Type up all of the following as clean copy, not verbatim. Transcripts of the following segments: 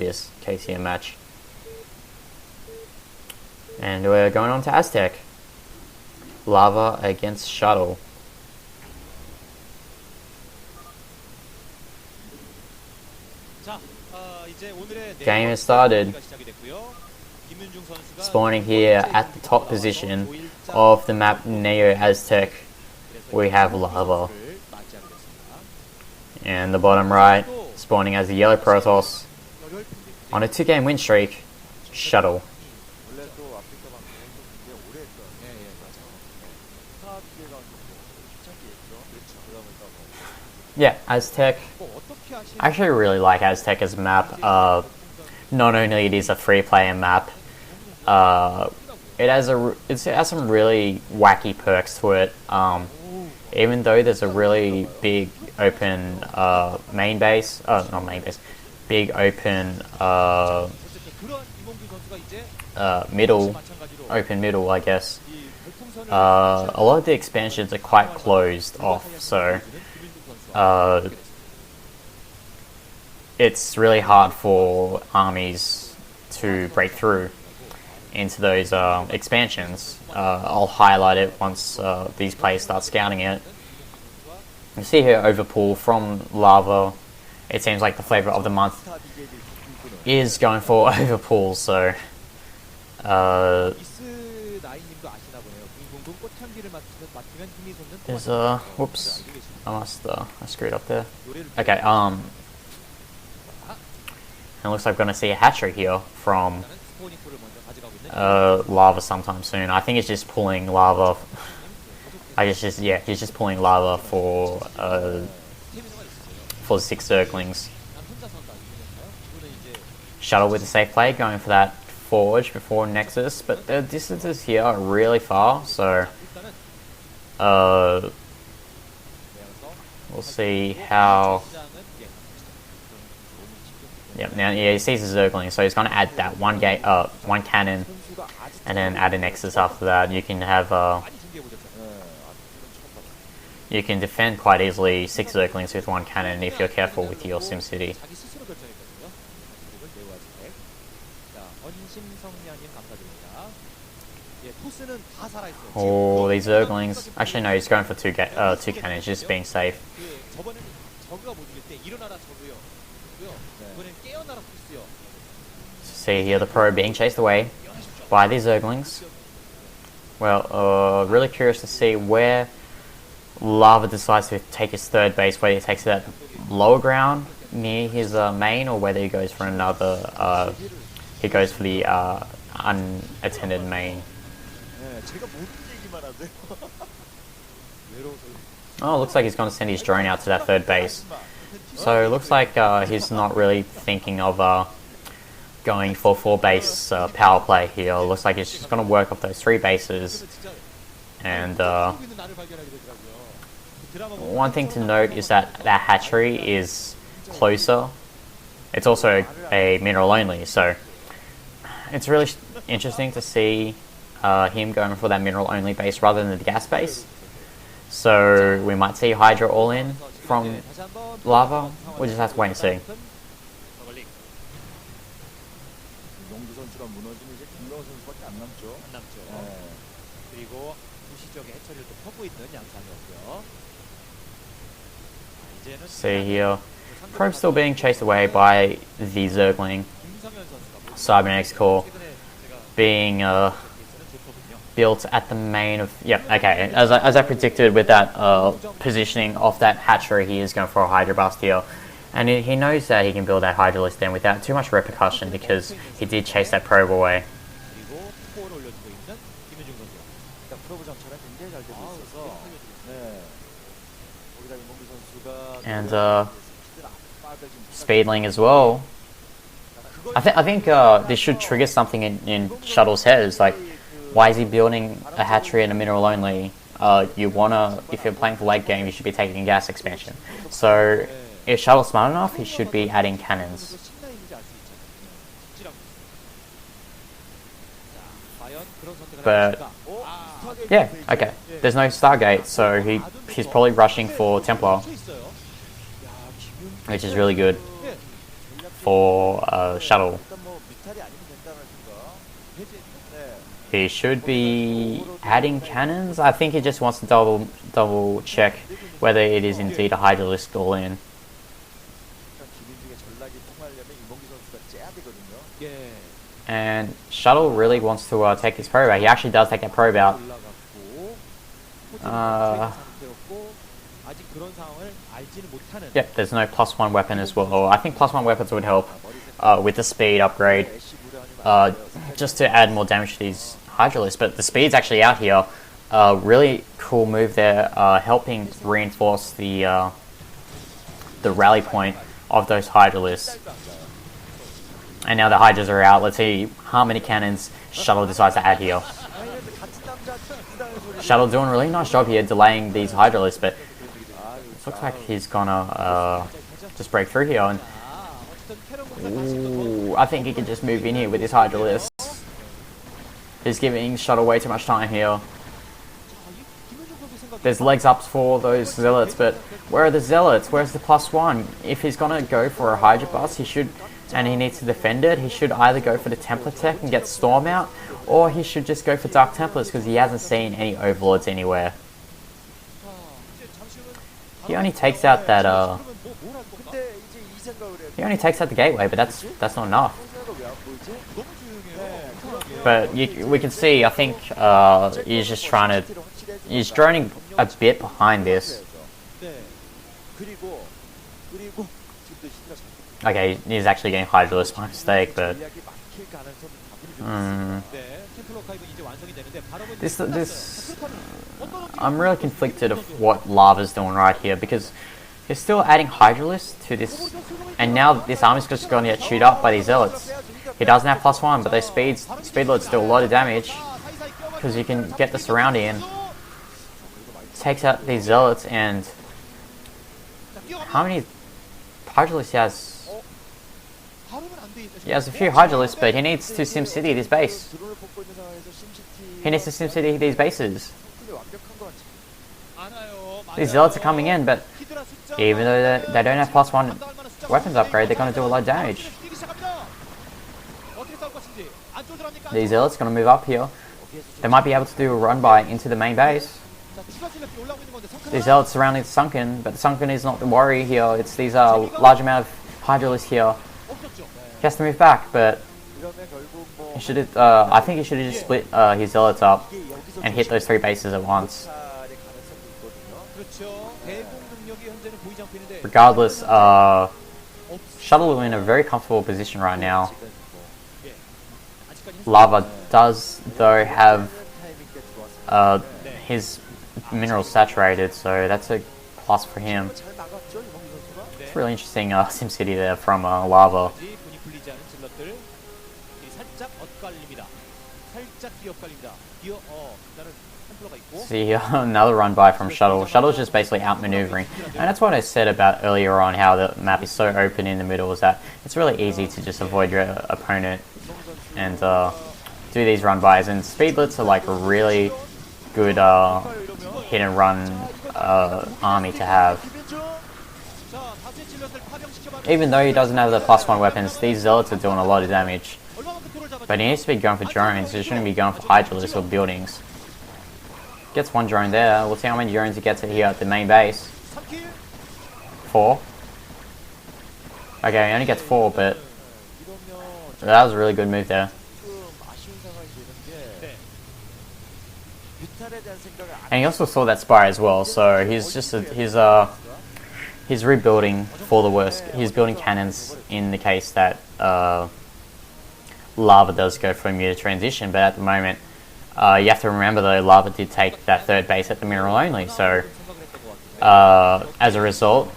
in this KCM match. And we're going on to Aztec. Larva against Shuttle. Game has started. Spawning here at the top position of the map Neo Aztec, we have Larva. And the bottom right, spawning as a yellow Protoss on a 2-game win streak, Shuttle. Yeah, Aztec. I actually really like Aztec as a map. Not only it is a free-player map, it has some really wacky perks to it. Even though there's a really big open main base, not main base, big open open middle, I guess. A lot of the expansions are quite closed off, so it's really hard for armies to break through into those expansions. I'll highlight it once these players start scouting it. You see here Overpool from Larva. It seems like the flavor of the month is going for Overpool, so there's a whoops, I screwed up there. Okay, it looks like we're going to see a hatchery here from Larva sometime soon. I think it's just pulling Larva. He's just pulling Larva for 6 Zerglings. Shuttle with a safe play, going for that forge before Nexus, but the distances here are really far, so we'll see how. Yep, now he sees a Zergling, so he's going to add that one cannon, and then add a Nexus after that. You can have you can defend quite easily 6 Zerglings with 1 cannon if you're careful with your SimCity. Oh, these Zerglings. Actually, no, he's going for 2 cannons, just being safe. See here the Pro being chased away by these Zerglings. Well, really curious to see where Larva decides to take his 3rd base, whether he takes it at lower ground near his main, or whether he goes for another. He goes for the unattended main. Oh, looks like he's going to send his drone out to that 3rd base. So it looks like he's not really thinking of going for 4 base power play here. Looks like he's just going to work off those 3 bases. And one thing to note is that that hatchery is closer. It's also a mineral only, so it's really interesting to see him going for that mineral only base rather than the gas base. So we might see Hydra all in from Larva. We'll just have to wait and see. See here, Probe still being chased away by the Zergling. Cybernetics core being built at the main of... Yep, okay, as I predicted with that positioning of that hatchery, he is going for a Hydra Bust here. And he knows that he can build that Hydralisk then without too much repercussion, because he did chase that Probe away. And Speedling as well. I think this should trigger something in Shuttle's head. It's like, why is he building a hatchery and a mineral only? If you're playing for late game, you should be taking a gas expansion. So if Shuttle's smart enough, he should be adding cannons. But yeah, okay. There's no Stargate, so he's probably rushing for Templar, which is really good for Shuttle. He should be adding cannons. I think he just wants to double check whether it is indeed a Hydralisk all in. And Shuttle really wants to take his probe out. He actually does take that probe out. Yep, there's no +1 weapon as well. I think +1 weapons would help with the speed upgrade, just to add more damage to these Hydralisks. But the speed's actually out here. Really cool move there, helping reinforce the rally point of those Hydralisks. And now the Hydras are out. Let's see how many cannons Shuttle decides to add here. Shuttle doing a really nice job here delaying these Hydralisks, but it looks like he's gonna just break through here. And ooh, I think he can just move in here with his Hydralisks. He's giving Shuttle way too much time here. There's legs ups for those Zealots, but where are the Zealots? Where's the +1? If he's gonna go for a Hydra bust, he should, and he needs to defend it, he should either go for the Templar tech and get Storm out, or he should just go for Dark Templars because he hasn't seen any Overlords anywhere. He only takes out that he only takes out the gateway, but that's not enough. But we can see, I think he's just trying to, he's droning a bit behind this. Okay, he's actually getting Hydralisk by mistake, but I'm really conflicted of what Larva's doing right here, because he's still adding Hydralisk to this, and now this army's just going to get chewed up by these Zealots. He doesn't have +1, but those speed loads do a lot of damage, because you can get the surrounding in. Takes out these Zealots, and how many Hydralisks he has? He has a few Hydralisks, but he needs to SimCity this base. He needs to SimCity these bases. These Zealots are coming in, but even though they don't have +1 weapons upgrade, they're going to do a lot of damage. These Zealots are going to move up here. They might be able to do a run by into the main base. These Zealots surrounding the Sunken, but the Sunken is not the worry here. It's these large amount of Hydralisks here. He has to move back, but he should have, I think he should have just split his Zealots up and hit those 3 bases at once. Regardless, Shuttle in a very comfortable position right now. Larva does, though, have his minerals saturated, so that's a plus for him. It's really interesting SimCity there from Larva. See, another run by from Shuttle. Shuttle's just basically outmaneuvering, and that's what I said about earlier on, how the map is so open in the middle, is that it's really easy to just avoid your opponent and do these run bys, and speedlets are like a really good hit and run army to have. Even though he doesn't have the +1 weapons, these Zealots are doing a lot of damage. But he needs to be going for drones, he shouldn't be going for Hydralisks or buildings. Gets 1 drone there, we'll see how many drones he gets here at the main base. 4. Okay, he only gets 4, but that was a really good move there. And he also saw that spire as well, so he's just he's rebuilding for the worst. He's building cannons in the case that Larva does go for a muted transition, but at the moment you have to remember though, Larva did take that 3rd base at the mineral only, so as a result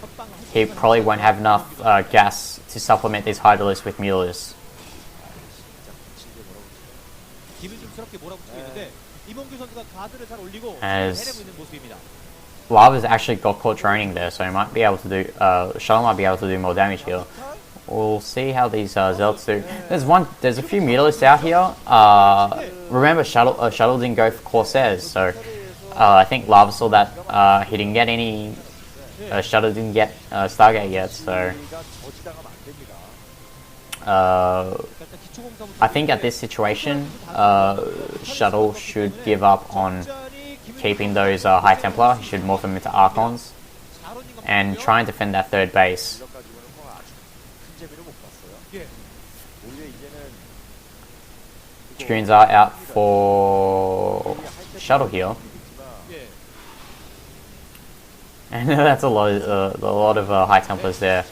he probably won't have enough gas to supplement these Hydralisks with Mulisks. As Larva's actually got caught droning there, so he might be able to do, Shuttle might be able to do more damage here. We'll see how these Zealots do. There's a few Mutilisks out here. Remember, Shuttle didn't go for Corsairs, so I think Larva saw that he didn't get any. Shuttle didn't get Stargate yet, so I think at this situation, Shuttle should give up on keeping those High Templar. He should morph them into Archons and try and defend that third base. Dragoons are out for Shuttle here. And that's a lot of High Templars there,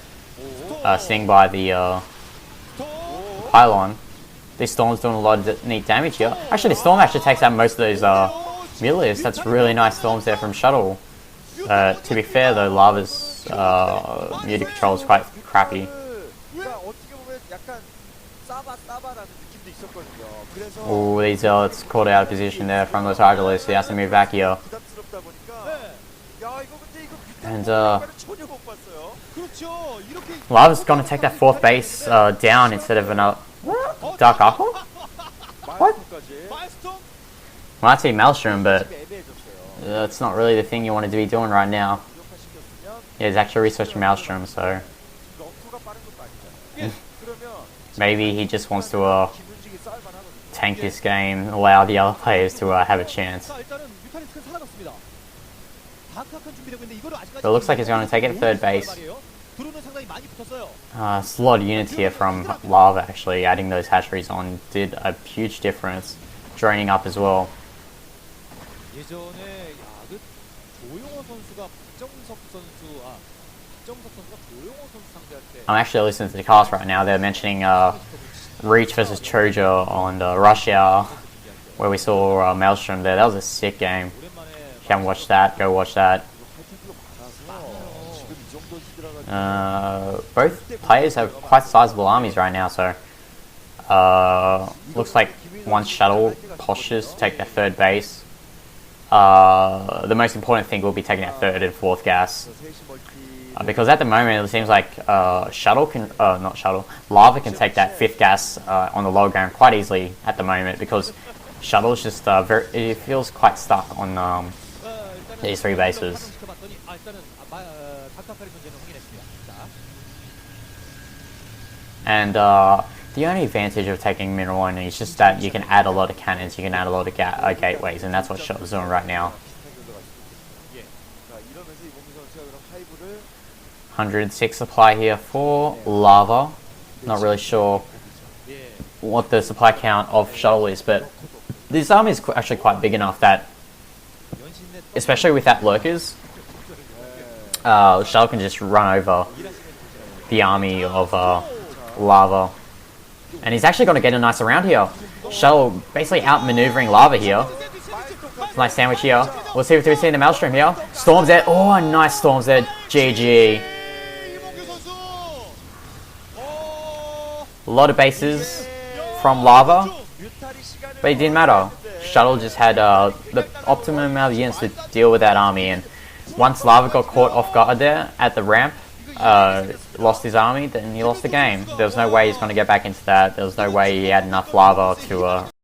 sitting by the pylon. This Storm's doing a lot of neat damage here. Actually, the Storm actually takes out most of those Muliers. That's really nice Storms there from Shuttle. To be fair though, Larva's Muta control is quite crappy. Oh, these Zealots caught out of position there from those Hydralisks. He has to move back here. And Larva's gonna take that fourth base down instead of another Dark Archon? What? Well, I'd say Maelstrom, but it's not really the thing you want to be doing right now. Yeah, he's actually researching Maelstrom, so maybe he just wants to tank this game, allow the other players to have a chance. But it looks like he's going to take it to third base. It's a lot of units here from Larva actually. Adding those hatcheries on did a huge difference. Draining up as well. I'm actually listening to the cast right now. They're mentioning Reach versus Choja on Rush Hour, where we saw Maelstrom there. That was a sick game. If you haven't watched that, go watch that. Both players have quite sizable armies right now, so looks like once Shuttle postures to take their third base, the most important thing will be taking that third and fourth gas. Because at the moment it seems like Larva can take that fifth gas on the lower ground quite easily at the moment, because Shuttle's just it feels quite stuck on these three bases. And the only advantage of taking Mineral Only is just that you can add a lot of cannons, you can add a lot of gateways, and that's what Shuttle's doing right now. 106 supply here for Larva. Not really sure what the supply count of Shuttle is, but this army is actually quite big enough that, especially with that Lurkers, Shuttle can just run over the army of Larva. And he's actually going to get a nice round here. Shuttle basically outmaneuvering Larva here. It's a nice sandwich here. We'll see if we see the Maelstrom here. Storms there. Oh, nice Storms there. GG. A lot of bases from Larva, but it didn't matter. Shuttle just had the optimum amount of units to deal with that army, and once Larva got caught off guard there at the ramp, lost his army, then he lost the game. There was no way he's going to get back into that. There was no way he had enough Larva to